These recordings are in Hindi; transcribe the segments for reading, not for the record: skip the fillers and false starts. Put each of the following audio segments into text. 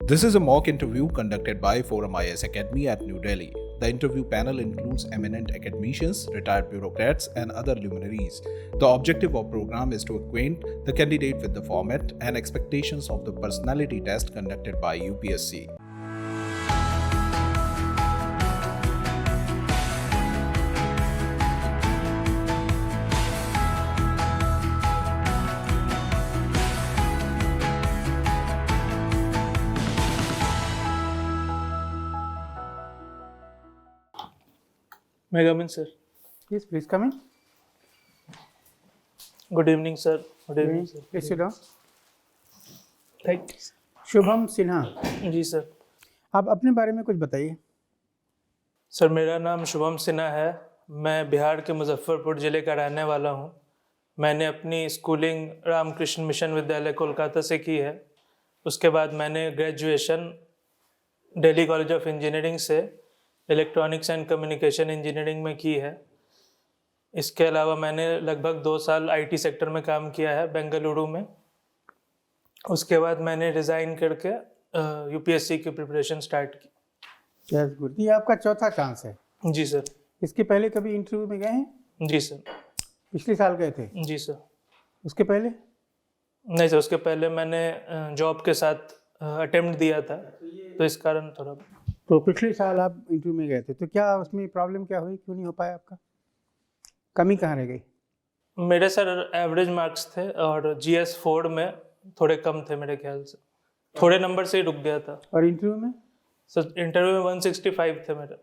This is a mock interview conducted by Forum IS Academy at New Delhi. The interview panel includes eminent academicians, retired bureaucrats, and other luminaries. The objective of program is to acquaint the candidate with the format and expectations of the personality test conducted by UPSC. May I come in, sir? Yes, please come in. Good evening, sir. Good evening, sir. Please sit down. Thank you. Shubham Sinha, ji sir. आप अपने बारे में कुछ बताइए। सर मेरा नाम शुभम सिन्हा है। मैं बिहार के मुजफ्फरपुर ज़िले का रहने वाला हूँ। मैंने अपनी स्कूलिंग रामकृष्ण मिशन विद्यालय कोलकाता से की है। उसके बाद मैंने graduation Delhi college of engineering से इलेक्ट्रॉनिक्स एंड कम्युनिकेशन इंजीनियरिंग में की है। इसके अलावा मैंने लगभग 2 साल आईटी सेक्टर में काम किया है बेंगलुरु में। उसके बाद मैंने रिज़ाइन करके यूपीएससी की प्रिपरेशन स्टार्ट की। That's good. ये आपका चौथा चांस है। जी सर। इसके पहले कभी इंटरव्यू में गए हैं? जी सर। पिछले साल गए थे? जी सर। उसके पहले? नहीं सर, उसके पहले मैंने जॉब के साथ अटेम्प्ट दिया था, तो इस कारण थोड़ा। तो पिछले साल आप इंटरव्यू में गए थे, तो क्या उसमें प्रॉब्लम क्या हुई, क्यों नहीं हो पाया आपका? कमी कहाँ रह गई? मेरे सर एवरेज मार्क्स थे और जीएस 4 में थोड़े कम थे मेरे ख्याल से, थोड़े नंबर से ही रुक गया था। और इंटरव्यू में? सर इंटरव्यू में 165 थे मेरे,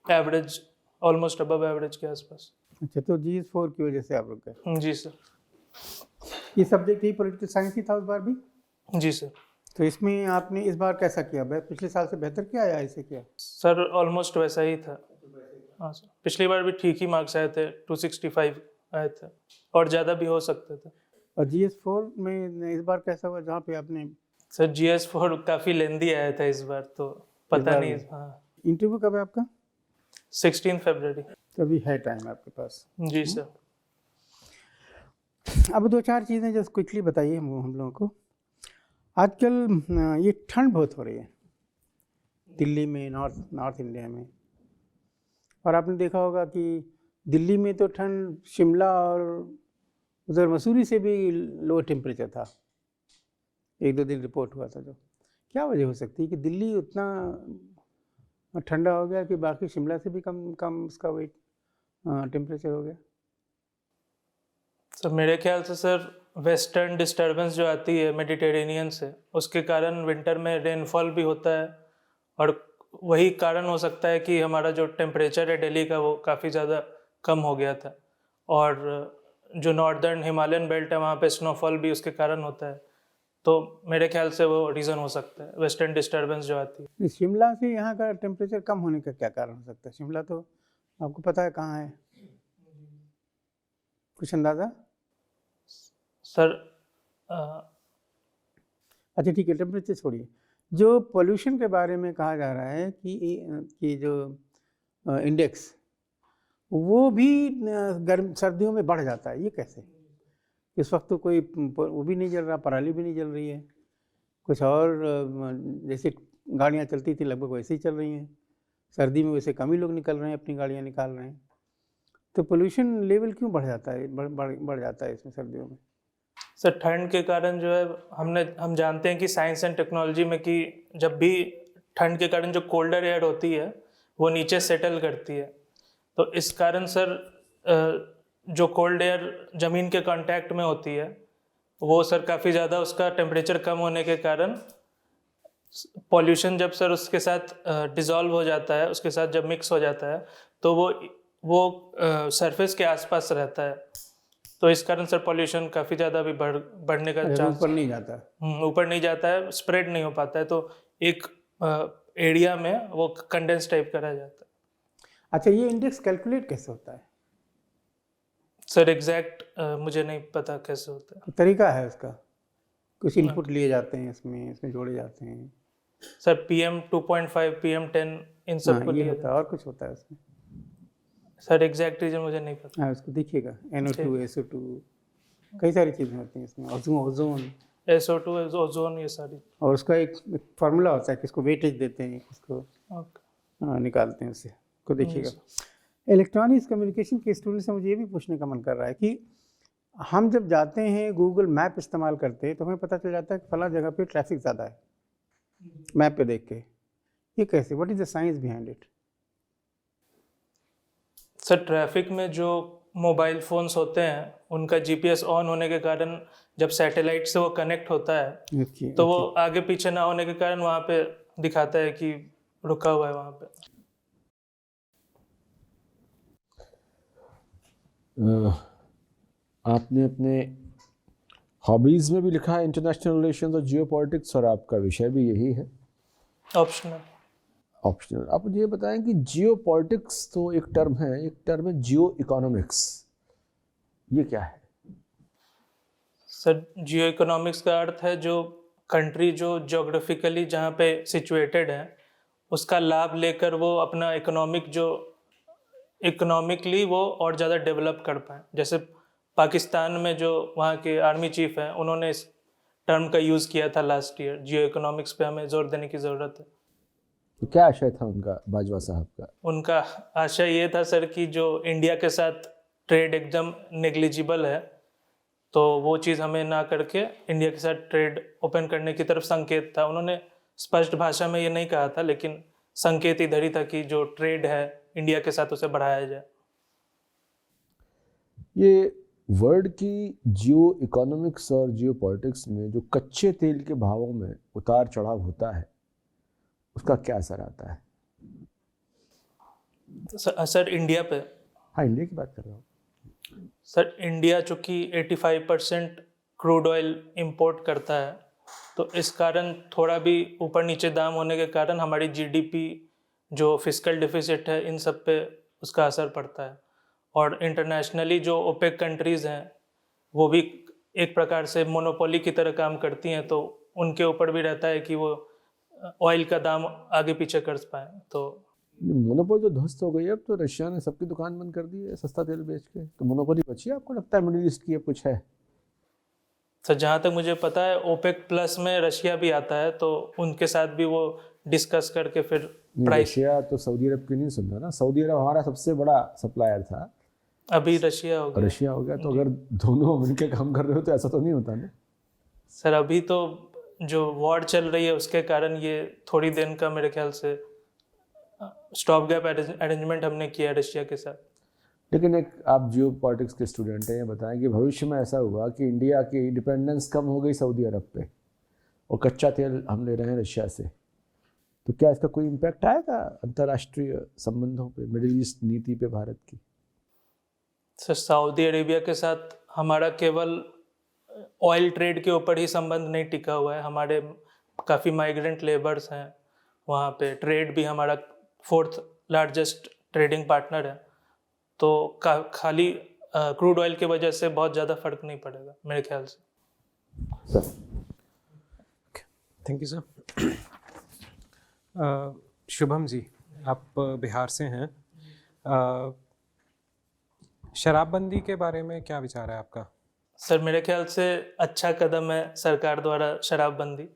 एवरेज ऑलमोस्ट अबव एवरेज के आसपास। अच्छा, तो GS4 की वजह से आप रुक गए। जी सर। ये सब्जेक्ट ही पॉलिटिकल साइंस ही था उस बार भी? जी सर। तो इसमें आपने इस बार कैसा किया? पिछले साल से बेहतर किया या ऐसे किया? सर ऑलमोस्ट वैसा ही था। हाँ सर, पिछली बार भी ठीक ही मार्क्स आए थे, 265 आए थे, और ज़्यादा भी हो सकते थे। और GS4 में इस बार कैसा हुआ जहाँ पे आपने? सर GS4 काफ़ी लेंदी आया था इस बार, तो पता नहीं। हाँ, इंटरव्यू कब है आपका? 16 फरवरी। तो अभी है टाइम आपके पास। जी सर। अब 2-4 चीज़ें जस्ट क्विकली बताइए हम लोगों को। आजकल ये ठंड बहुत हो रही है दिल्ली में, नॉर्थ इंडिया में, और आपने देखा होगा कि दिल्ली में तो ठंड शिमला और उधर मसूरी से भी लो टेम्परेचर था। 1-2 दिन रिपोर्ट हुआ था। जो क्या वजह हो सकती है कि दिल्ली उतना ठंडा हो गया कि बाकी शिमला से भी कम उसका वेट टेम्परेचर हो गया? सर मेरे ख्याल से सर वेस्टर्न डिस्टर्बेंस जो आती है मेडिटेरेनियन से, उसके कारण विंटर में रेनफॉल भी होता है, और वही कारण हो सकता है कि हमारा जो टेम्परेचर है दिल्ली का वो काफ़ी ज़्यादा कम हो गया था। और जो नॉर्दर्न हिमालयन बेल्ट है वहाँ पे स्नोफॉल भी उसके कारण होता है, तो मेरे ख्याल से वो रीज़न हो सकता है, वेस्टर्न डिस्टर्बेंस जो आती है। शिमला से यहाँ का टेम्परेचर कम होने का क्या कारण हो सकता है? शिमला तो आपको पता है कहाँ है, कुछ अंदाज़ा? सर अच्छा ठीक है, टेम्परेचर छोड़िए। जो पोल्यूशन के बारे में कहा जा रहा है कि जो इंडेक्स वो भी गर्म सर्दियों में बढ़ जाता है, ये कैसे? इस वक्त तो कोई वो भी नहीं जल रहा, पराली भी नहीं जल रही है, कुछ और जैसे गाड़ियाँ चलती थी लगभग वैसे ही चल रही हैं। सर्दी में वैसे कम ही लोग निकल रहे हैं, अपनी गाड़ियाँ निकाल रहे हैं, तो पोल्यूशन लेवल क्यों बढ़ जाता है, बढ़ जाता है इसमें सर्दियों में? सर ठंड के कारण जो है हम जानते हैं कि साइंस एंड टेक्नोलॉजी में कि जब भी ठंड के कारण जो कोल्डर एयर होती है वो नीचे सेटल करती है, तो इस कारण सर जो कोल्ड एयर ज़मीन के कांटेक्ट में होती है वो सर काफ़ी ज़्यादा उसका टेम्परेचर कम होने के कारण पॉल्यूशन जब सर उसके साथ डिज़ोल्व हो जाता है, उसके साथ जब मिक्स हो जाता है, तो वो सरफेस के आसपास रहता है, तो इस कारण सर पॉल्यूशन काफ़ी ज़्यादा भी बढ़ने का चांस ऊपर नहीं जाता है। ऊपर नहीं जाता है, स्प्रेड नहीं हो पाता है, तो एक एरिया में वो कंडेंस टाइप का रह जाता है। अच्छा, ये इंडेक्स कैलकुलेट कैसे होता है? सर एग्जैक्ट मुझे नहीं पता कैसे होता है। तरीका है उसका? कुछ इनपुट लिए जाते हैं इसमें जोड़े जाते हैं? सर PM 2.5 PM 10 इन सब को ये लिए होता है, और कुछ होता है उसमें? सर एग्जैक्ट रीजन मुझे नहीं पता। हाँ, उसको देखिएगा, NO2 SO2 कई सारी चीज़ें होती हैं इसमें, ओजोन। SO2 ओजोन ये सारी। और उसका एक फार्मूला होता है, किसको वेटेज देते हैं, किसको ओके। निकालते हैं उससे, को देखिएगा। इलेक्ट्रॉनिक्स कम्युनिकेशन के स्टूडेंट से मुझे ये भी पूछने का मन कर रहा है कि हम जब जाते हैं गूगल मैप इस्तेमाल करते हैं तो हमें पता चल जाता है कि फला जगह पे ट्रैफिक ज़्यादा है, मैप पे देख के। ये कैसे, what is the science behind it? Sir traffic में जो मोबाइल फ़ोन्स होते हैं उनका GPS ऑन होने के कारण जब सैटेलाइट से वो कनेक्ट होता है तो वो आगे पीछे ना होने के कारण वहाँ पे दिखाता है कि रुका हुआ है वहाँ पे। आपने अपने हॉबीज़ में भी लिखा है इंटरनेशनल रिलेशंस और जियोपॉलिटिक्स, और आपका विषय भी यही है। ऑप्शनल। आप मुझे ये बताएं कि जियोपॉलिटिक्स तो एक टर्म है जियो इकोनॉमिक्स, ये क्या है? सर जियो इकोनॉमिक्स का अर्थ है जो कंट्री जो ज्योग्राफिकली जहाँ पे सिचुएटेड है उसका लाभ लेकर वो अपना इकोनॉमिकली वो और ज़्यादा डेवलप कर पाए। जैसे पाकिस्तान में जो वहाँ के आर्मी चीफ हैं उन्होंने इस टर्म का यूज़ किया था लास्ट ईयर। जियो इकोनॉमिक्स पे हमें जोर देने की ज़रूरत है। तो क्या आशय था उनका, बाजवा साहब का? उनका आशय ये था सर कि जो इंडिया के साथ ट्रेड एकदम नेग्लिजिबल है तो वो चीज़ हमें ना करके इंडिया के साथ ट्रेड ओपन करने की तरफ संकेत था। उन्होंने स्पष्ट भाषा में ये नहीं कहा था लेकिन संकेत इधर ही था कि जो ट्रेड है इंडिया के साथ उसे बढ़ाया जाए। ये वर्ल्ड की जियो इकोनॉमिक्स और जियो पॉलिटिक्स में जो कच्चे तेल के भावों में उतार चढ़ाव होता है उसका क्या असर आता है? सर इंडिया पे? हाँ, इंडिया की बात कर रहा हूँ सर। इंडिया चूँकि 85% क्रूड ऑयल इंपोर्ट करता है तो इस कारण थोड़ा भी ऊपर नीचे दाम होने के कारण हमारी GDP जो फिस्कल डिफिसिट है इन सब पे उसका असर पड़ता है। और इंटरनेशनली जो ओपेक कंट्रीज़ हैं वो भी एक प्रकार से मोनोपोली की तरह काम करती हैं तो उनके ऊपर भी रहता है कि वो ऑयल का दाम आगे पीछे कर पाएँ। तो मोनोपोली तो ध्वस्त हो गई है, अब तो रशिया ने सबकी दुकान बंद कर दी है सस्ता तेल बेच के। तो मोनोपोली बची है आपको लगता है मिडिल ईस्ट की अब कुछ है? सर जहाँ तक मुझे पता है ओपेक प्लस में रशिया भी आता है तो उनके साथ भी वो डिस्कस करके फिर प्राइस। रशिया तो सऊदी अरब की नहीं सुन रहा ना, सऊदी अरब हमारा सबसे बड़ा सप्लायर था, अभी रशिया हो गया। तो अगर दोनों मिलकर काम कर रहे हो तो ऐसा तो नहीं होता ना सर। अभी तो जो वॉर चल रही है उसके कारण ये थोड़ी दिन का मेरे ख्याल से स्टॉप गैप अरेंजमेंट हमने किया रशिया के साथ। लेकिन एक आप जियो पॉलिटिक्स के स्टूडेंट हैं, ये बताएं कि भविष्य में ऐसा हुआ कि इंडिया की डिपेंडेंस कम हो गई सऊदी अरब पे और कच्चा तेल हम ले रहे हैं रशिया से, तो क्या इसका कोई इम्पैक्ट आएगा अंतर्राष्ट्रीय संबंधों पे, मिडिल ईस्ट नीति पे भारत की? सर सऊदी अरेबिया के साथ हमारा केवल ऑयल ट्रेड के ऊपर ही संबंध नहीं टिका हुआ है। हमारे काफ़ी माइग्रेंट लेबर्स हैं वहाँ पे। ट्रेड भी हमारा 4th लार्जेस्ट ट्रेडिंग पार्टनर है तो खाली क्रूड ऑयल की वजह से बहुत ज़्यादा फर्क नहीं पड़ेगा मेरे ख्याल से। Thank you sir. Shubham ji, आप बिहार से हैं। शराबबंदी के बारे में क्या विचार है आपका? सर मेरे ख्याल से अच्छा कदम है सरकार द्वारा शराबबंदी,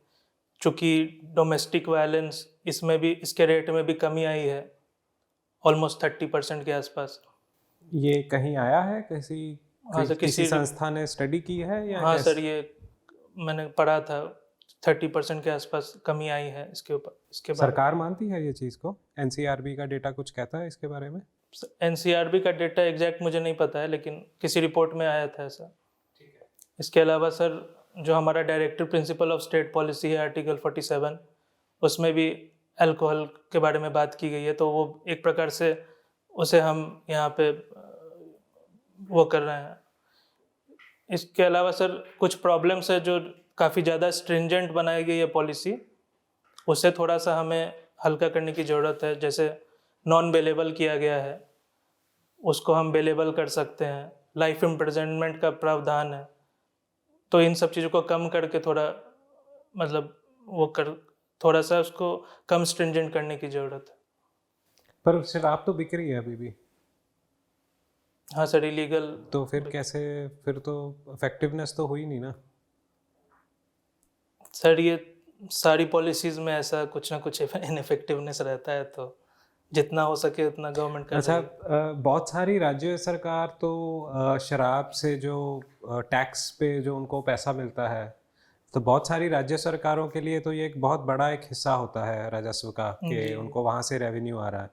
चूँकि डोमेस्टिक वायलेंस इसमें भी इसके रेट में भी कमी आई है ऑलमोस्ट 30% के आसपास। ये कहीं आया है हाँ सर, किसी संस्था ने स्टडी की है या? हाँ सर, ये मैंने पढ़ा था 30% के आसपास कमी आई है इसके ऊपर। इसके बारे सरकार मानती है ये चीज़ को? NCRB का डेटा कुछ कहता है इसके बारे में? NCRB का डेटा एग्जैक्ट मुझे नहीं पता है लेकिन किसी रिपोर्ट में आया था ऐसा। इसके अलावा सर जो हमारा directive principle of state policy है आर्टिकल 47 उसमें भी अल्कोहल के बारे में बात की गई है तो वो एक प्रकार से उसे हम यहाँ पे वो कर रहे हैं। इसके अलावा सर कुछ प्रॉब्लम्स है जो काफ़ी ज़्यादा स्ट्रिंजेंट बनाई गई है पॉलिसी, उसे थोड़ा सा हमें हल्का करने की ज़रूरत है। जैसे नॉन बेलेबल किया गया है उसको हम बेलेबल कर सकते हैं, लाइफ इम्प्रिजनमेंट का प्रावधान है, तो इन सब चीज़ों को कम करके थोड़ा थोड़ा सा उसको कम स्ट्रिंजेंट करने की ज़रूरत है। पर शराब तो बिक रही है अभी भी। हाँ सर, इलीगल। तो फिर कैसे, फिर तो इफेक्टिवनेस तो हुई नहीं ना। सर ये सारी पॉलिसीज़ में ऐसा कुछ ना कुछ इनफेक्टिवनेस रहता है, तो जितना हो सके उतना गवर्नमेंट कर अच्छा, रही है। बहुत सारी राज्य सरकार तो शराब से जो टैक्स पे जो उनको पैसा मिलता है, तो बहुत सारी राज्य सरकारों के लिए तो ये एक बहुत बड़ा एक हिस्सा होता है राजस्व का कि जी। उनको वहाँ से रेवेन्यू आ रहा है।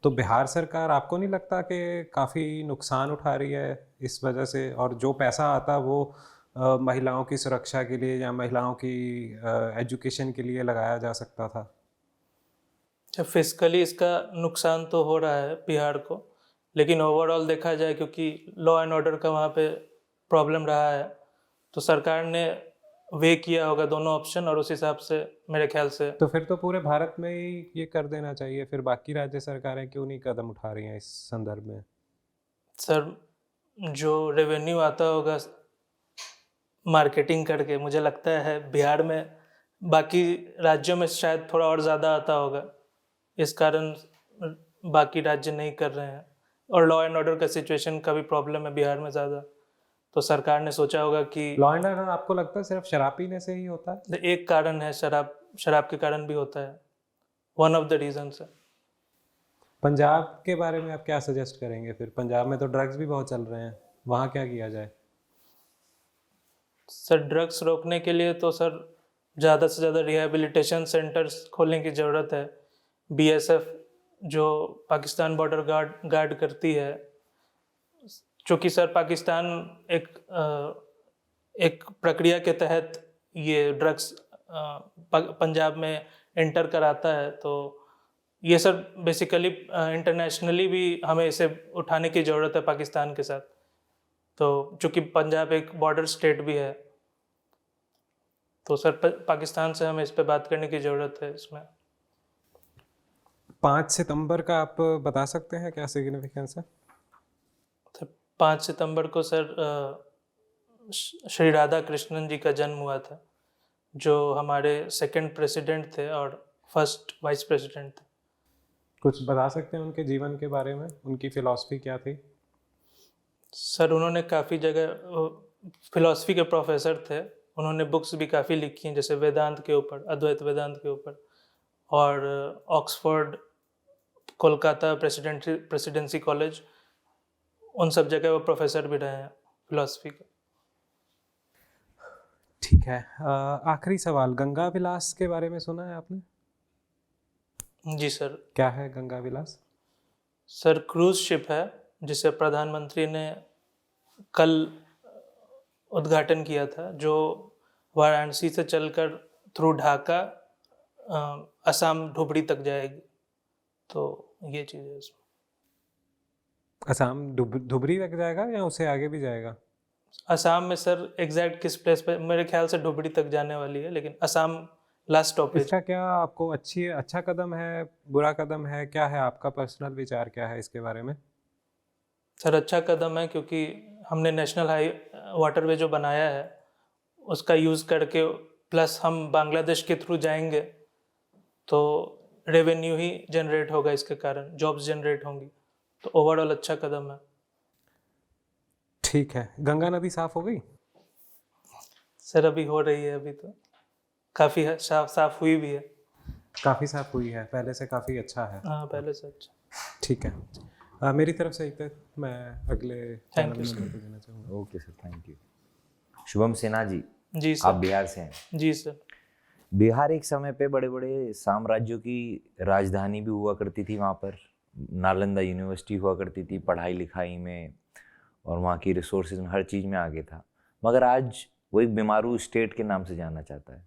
तो बिहार सरकार, आपको नहीं लगता कि काफ़ी नुकसान उठा रही है इस वजह से, और जो पैसा आता है वो महिलाओं की सुरक्षा के लिए या महिलाओं की एजुकेशन के लिए लगाया जा सकता था? फिजिकली इसका नुकसान तो हो रहा है बिहार को, लेकिन ओवरऑल देखा जाए, क्योंकि लॉ एंड ऑर्डर का वहाँ पे प्रॉब्लम रहा है, तो सरकार ने वे किया होगा दोनों ऑप्शन, और उस हिसाब से मेरे ख्याल से तो फिर तो पूरे भारत में ही ये कर देना चाहिए, फिर बाकी राज्य सरकारें क्यों नहीं कदम उठा रही हैं इस संदर्भ में? सर जो रेवेन्यू आता होगा मार्केटिंग करके, मुझे लगता है बिहार में बाकी राज्यों में शायद थोड़ा और ज़्यादा आता होगा, इस कारण बाकी राज्य नहीं कर रहे हैं। और लॉ एंड ऑर्डर का सिचुएशन का भी प्रॉब्लम है बिहार में ज़्यादा, तो सरकार ने सोचा होगा कि लॉ एंड ऑर्डर आपको लगता है सिर्फ शराब पीने से ही होता है? एक कारण है, शराब के कारण भी होता है, वन ऑफ द रीजंस है। पंजाब के बारे में आप क्या सजेस्ट करेंगे फिर? पंजाब में तो ड्रग्स भी बहुत चल रहे हैं, वहाँ क्या किया जाए? सर ड्रग्स रोकने के लिए तो सर ज़्यादा से ज़्यादा रिहैबिलिटेशन सेंटर्स खोलने की ज़रूरत है। बीएसएफ जो पाकिस्तान बॉर्डर गार्ड करती है, चूँकि सर पाकिस्तान एक प्रक्रिया के तहत ये ड्रग्स पंजाब में एंटर कराता है, तो ये सर बेसिकली इंटरनेशनली भी हमें इसे उठाने की ज़रूरत है पाकिस्तान के साथ। तो चूँकि पंजाब एक बॉर्डर स्टेट भी है, तो सर पाकिस्तान से हमें इस पे बात करने की ज़रूरत है इसमें। 5 सितंबर का आप बता सकते हैं क्या सिग्निफिकेंस है? तो 5 सितंबर को सर श्री राधा कृष्णन जी का जन्म हुआ था, जो हमारे सेकंड प्रेसिडेंट थे और फर्स्ट वाइस प्रेसिडेंट थे। कुछ बता सकते हैं उनके जीवन के बारे में, उनकी फिलॉसफी क्या थी? सर उन्होंने काफ़ी जगह फिलॉसफी के प्रोफेसर थे, उन्होंने बुक्स भी काफ़ी लिखी हैं, जैसे वेदांत के ऊपर, अद्वैत वेदांत के ऊपर, और ऑक्सफोर्ड, कोलकाता प्रेसिडेंसी कॉलेज, उन सब जगह वो प्रोफेसर भी रहे हैं फिलॉसफी के। ठीक है, आखिरी सवाल, गंगा विलास के बारे में सुना है आपने? जी सर। क्या है गंगा विलास? सर क्रूज शिप है, जिसे प्रधानमंत्री ने कल उद्घाटन किया था, जो वाराणसी से चलकर थ्रू ढाका असम धुबरी तक जाएगी। तो ये चीज़ है इसमें। असम धुबरी तक जाएगा या उससे आगे भी जाएगा? असम में सर एग्जैक्ट किस प्लेस पे, मेरे ख्याल से धुबरी तक जाने वाली है, लेकिन असम लास्ट स्टॉपेज। इसका क्या आपको अच्छा कदम है, बुरा कदम है, क्या है आपका पर्सनल विचार, क्या है इसके बारे में? सर अच्छा कदम है, क्योंकि हमने नेशनल हाई वाटरवे जो बनाया है उसका यूज़ करके, प्लस हम बांग्लादेश के थ्रू जाएंगे, तो रेवेन्यू ही जनरेट होगा, इसके कारण जॉब्स जनरेट होंगी, तो ओवरऑल अच्छा कदम है। ठीक है, गंगा नदी साफ हो गई? सर अभी हो रही है, अभी तो काफ़ी साफ हुई भी है। काफ़ी साफ हुई है, पहले से काफ़ी अच्छा है। हाँ पहले से अच्छा। ठीक है, मेरी तरफ से इतना, मैं अगले Thank you, चैनल sir. में देना चाहूँगा। Okay sir, thank you. Shubham Sinha ji, जी आप सर। बिहार से हैं। जी सर। बिहार एक समय पे बड़े बड़े साम्राज्यों की राजधानी भी हुआ करती थी। वहाँ पर नालंदा यूनिवर्सिटी हुआ करती थी, पढ़ाई लिखाई में और वहाँ की रिसोर्सेज में, हर चीज़ में आगे था। मगर आज वो एक बीमारू स्टेट के नाम से जाना चाहता है।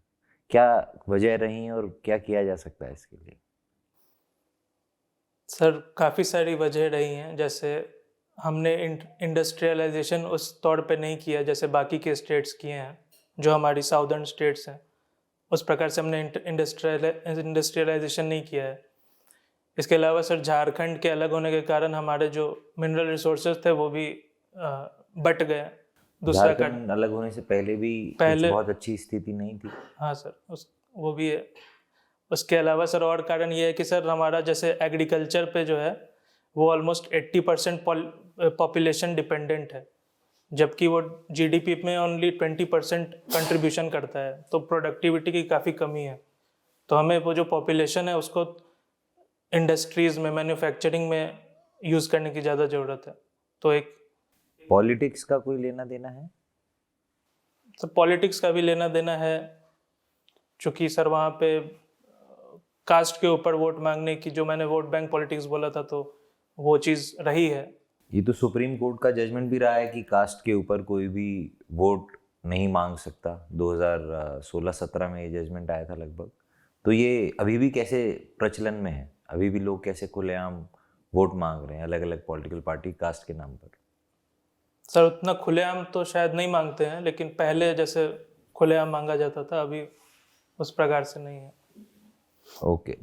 क्या वजह रही और क्या किया जा सकता है इसके लिए? सर काफ़ी सारी वजह रही हैं, जैसे हमने इंडस्ट्रियलाइजेशन उस तौर पे नहीं किया जैसे बाकी के स्टेट्स किए हैं, जो हमारी साउदर्न स्टेट्स हैं, उस प्रकार से हमने इंडस्ट्रियलाइजेशन नहीं किया है। इसके अलावा सर झारखंड के अलग होने के कारण हमारे जो मिनरल रिसोर्सेज थे वो भी बट गए। दूसरा झारखंड अलग होने से पहले भी कुछ बहुत अच्छी स्थिति नहीं थी। हाँ सर, वो भी है। उसके अलावा सर और कारण ये है कि सर हमारा जैसे एग्रीकल्चर पे जो है वो ऑलमोस्ट 80% पॉपुलेशन डिपेंडेंट है, जबकि वो जीडीपी में ओनली 20% कंट्रीब्यूशन करता है, तो प्रोडक्टिविटी की काफ़ी कमी है। तो हमें वो जो पॉपुलेशन है उसको इंडस्ट्रीज़ में, मैन्युफैक्चरिंग में यूज़ करने की ज़्यादा ज़रूरत है। तो एक पॉलिटिक्स का कोई लेना देना है? तो पॉलिटिक्स का भी लेना देना है, चूँकि सर वहाँ पे कास्ट के ऊपर वोट मांगने की, जो मैंने वोट बैंक पॉलिटिक्स बोला था, तो वो चीज़ रही है। ये तो सुप्रीम कोर्ट का जजमेंट भी रहा है कि कास्ट के ऊपर कोई भी वोट नहीं मांग सकता। 2016-17 में ये जजमेंट आया था लगभग। तो ये अभी भी कैसे प्रचलन में है? अभी भी लोग कैसे खुलेआम वोट मांग रहे हैं अलग अलग पॉलिटिकल पार्टी कास्ट के नाम पर? सर उतना खुलेआम तो शायद नहीं मांगते हैं, लेकिन पहले जैसे खुलेआम मांगा जाता था, अभी उस प्रकार से नहीं है। ओके।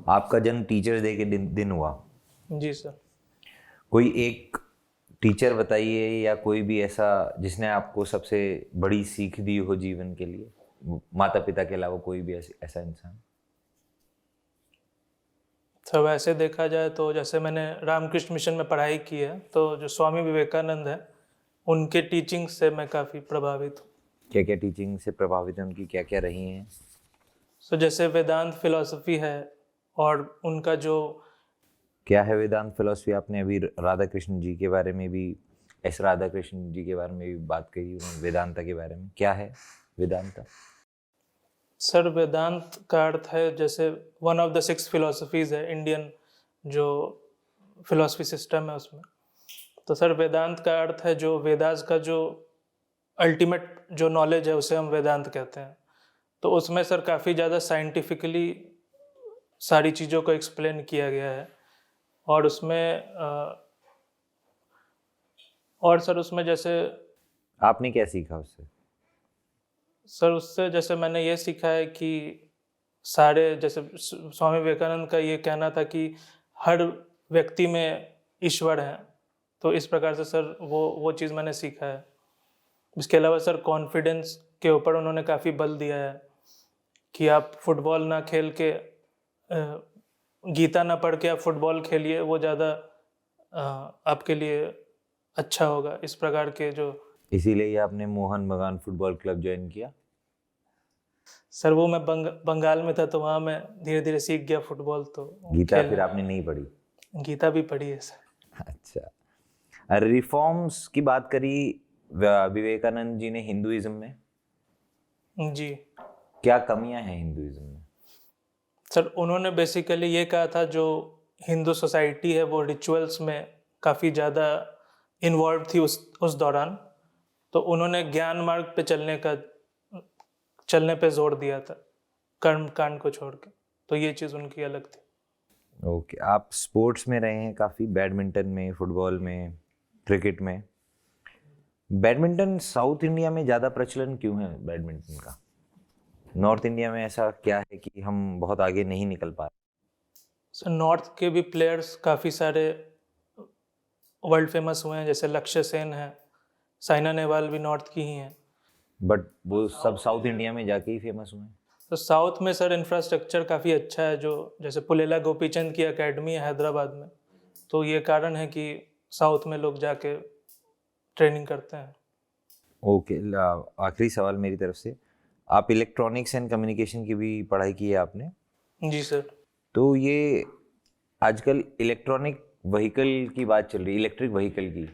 आपका जन्म टीचर्स डे के दिन हुआ। जी सर। कोई एक टीचर बताइए या कोई भी ऐसा जिसने आपको सबसे बड़ी सीख दी हो जीवन के लिए, माता पिता के अलावा कोई भी ऐसा इंसान? सर वैसे देखा जाए तो जैसे मैंने रामकृष्ण मिशन में पढ़ाई की है, तो जो स्वामी विवेकानंद है उनके टीचिंग से मैं काफ़ी प्रभावित हूँ। क्या क्या टीचिंग से प्रभावित है उनकी, क्या क्या रही हैं? सो जैसे वेदांत फिलॉसफी है, और उनका जो क्या है वेदांत फिलॉसफी? आपने अभी राधा कृष्ण जी के बारे में भी, एस राधा कृष्ण जी के बारे में भी बात कही उन्होंने वेदांता के बारे में। क्या है वेदांता? सर वेदांत का अर्थ है जैसे वन ऑफ द 6 फिलोसफीज है इंडियन जो फिलोसफी सिस्टम है उसमें। तो सर वेदांत का अर्थ है जो वेदास का जो अल्टीमेट जो नॉलेज है उसे हम वेदांत कहते हैं। तो उसमें सर काफ़ी ज़्यादा साइंटिफिकली सारी चीज़ों को एक्सप्लेन किया गया है, और सर उसमें जैसे आपने क्या सीखा उससे? सर उससे जैसे मैंने ये सीखा है कि सारे, जैसे स्वामी विवेकानंद का ये कहना था कि हर व्यक्ति में ईश्वर है, तो इस प्रकार से सर वो चीज़ मैंने सीखा है। इसके अलावा सर कॉन्फिडेंस के ऊपर उन्होंने काफ़ी बल दिया है कि आप फुटबॉल ना खेल के, गीता ना पढ़ के आप फुटबॉल खेलिए, वो ज़्यादा आपके लिए अच्छा होगा। इस प्रकार के जो, इसीलिए आपने मोहन बगान फुटबॉल क्लब ज्वाइन किया? सर वो मैं बंगाल में था, तो वहाँ मैं धीरे धीरे सीख गया फुटबॉल। तो गीता फिर आपने नहीं पढ़ी? गीता भी पढ़ी है सर। अच्छा। रिफॉर्म्स की बात करी विवेकानंद जी ने हिंदुइज्म में, जी। क्या कमियां हैं हिंदुइज्म में? सर उन्होंने बेसिकली ये कहा था जो हिंदू सोसाइटी है वो रिचुअल्स में काफ़ी ज़्यादा इन्वॉल्व थी उस दौरान, तो उन्होंने ज्ञान मार्ग पे चलने पे जोर दिया था, कर्म कांड को छोड़ के। तो ये चीज़ उनकी अलग थी। ओके। आप स्पोर्ट्स में रहे हैं काफ़ी, बैडमिंटन में, फुटबॉल में, क्रिकेट में। बैडमिंटन साउथ इंडिया में ज़्यादा प्रचलन क्यों है बैडमिंटन का? नॉर्थ इंडिया में ऐसा क्या है कि हम बहुत आगे नहीं निकल पा रहे? सर नॉर्थ के भी प्लेयर्स काफ़ी सारे वर्ल्ड फेमस हुए हैं, जैसे लक्ष्य सेन है, साइना नेहवाल भी नॉर्थ की ही हैं। बट वो सब साउथ इंडिया में जाके ही फेमस हुए हैं। तो साउथ में सर इंफ्रास्ट्रक्चर काफ़ी अच्छा है, जो जैसे पुलेला गोपीचंद की एकेडमी है हैदराबाद में, तो ये कारण है कि साउथ में लोग जाके ट्रेनिंग करते हैं। ओके। आखिरी सवाल मेरी तरफ से, आप इलेक्ट्रॉनिक्स एंड कम्युनिकेशन की भी पढ़ाई की है आपने? जी सर। तो ये आजकल इलेक्ट्रॉनिक व्हीकल की बात चल रही है, इलेक्ट्रिक व्हीकल की,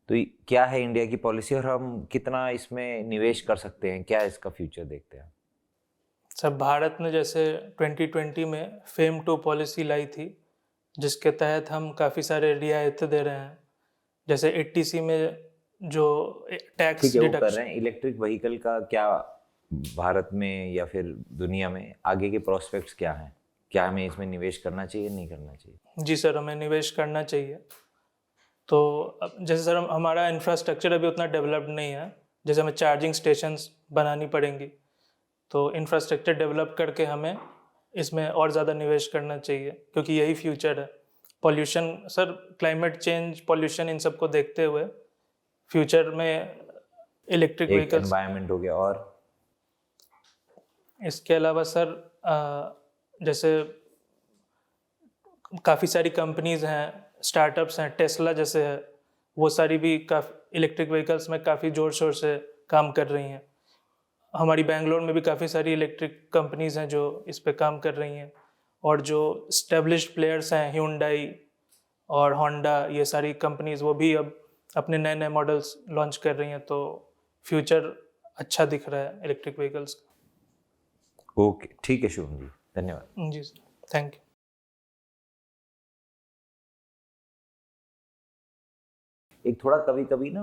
तो क्या है इंडिया की पॉलिसी और हम कितना इसमें निवेश कर सकते हैं? क्या इसका फ्यूचर देखते हैं? सर भारत ने जैसे 2020 में फेम 2 पॉलिसी लाई थी, जिसके तहत हम काफ़ी सारे रियायतें दे रहे हैं, जैसे 80C में जो टैक्स ठीक है, वो कर रहे डिडक्शन। हैं। इलेक्ट्रिक व्हीकल का क्या भारत में या फिर दुनिया में आगे के प्रोस्पेक्ट्स क्या हैं? क्या हमें इसमें निवेश करना चाहिए, नहीं करना चाहिए? जी सर, हमें निवेश करना चाहिए। तो अब जैसे सर हमारा इंफ्रास्ट्रक्चर अभी उतना डेवलप्ड नहीं है, जैसे हमें चार्जिंग स्टेशंस बनानी पड़ेंगी, तो इंफ्रास्ट्रक्चर डेवलप करके हमें इसमें और ज़्यादा निवेश करना चाहिए, क्योंकि यही फ्यूचर है। Pollution sir, climate change, pollution, इन सब को देखते हुए फ्यूचर में इलेक्ट्रिक एक व्हीकल्स। एनवायरनमेंट हो गया, और इसके अलावा सर जैसे काफ़ी सारी कंपनीज हैं, स्टार्टअप्स हैं, टेस्ला जैसे है, वो सारी भी काफ़ी इलेक्ट्रिक व्हीकल्स में काफ़ी ज़ोर शोर से काम कर रही हैं। हमारी बेंगलोर में भी काफ़ी सारी इलेक्ट्रिक कंपनीज़ हैं जो इस पे काम कर रही हैं, और जो स्टेब्लिश्ड प्लेयर्स हैं Hyundai और होंडा, ये सारी कंपनीज़ वो भी अब अपने नए नए मॉडल्स लॉन्च कर रही हैं। तो फ्यूचर अच्छा दिख रहा है इलेक्ट्रिक व्हीकल्स का। ओके, ठीक है शुभम जी, धन्यवाद। जी सर, थैंक यू। एक थोड़ा कभी कभी ना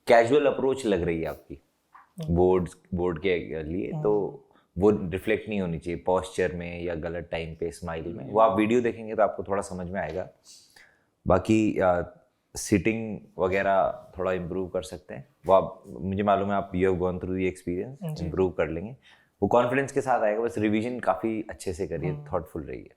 कैजुअल अप्रोच लग रही है आपकी बोर्ड के लिए, तो वो रिफ्लेक्ट नहीं होनी चाहिए पॉस्चर में या गलत टाइम पे स्माइल में। वो आप वीडियो देखेंगे तो आपको थोड़ा समझ में आएगा। बाकी सिटिंग वगैरह थोड़ा इम्प्रूव कर सकते हैं, वो आप, मुझे मालूम है आप you have gone through the experience, improve कर लेंगे। वो कॉन्फिडेंस के साथ आएगा, बस रिवीजन काफ़ी अच्छे से करिए, थॉटफुल रहिए।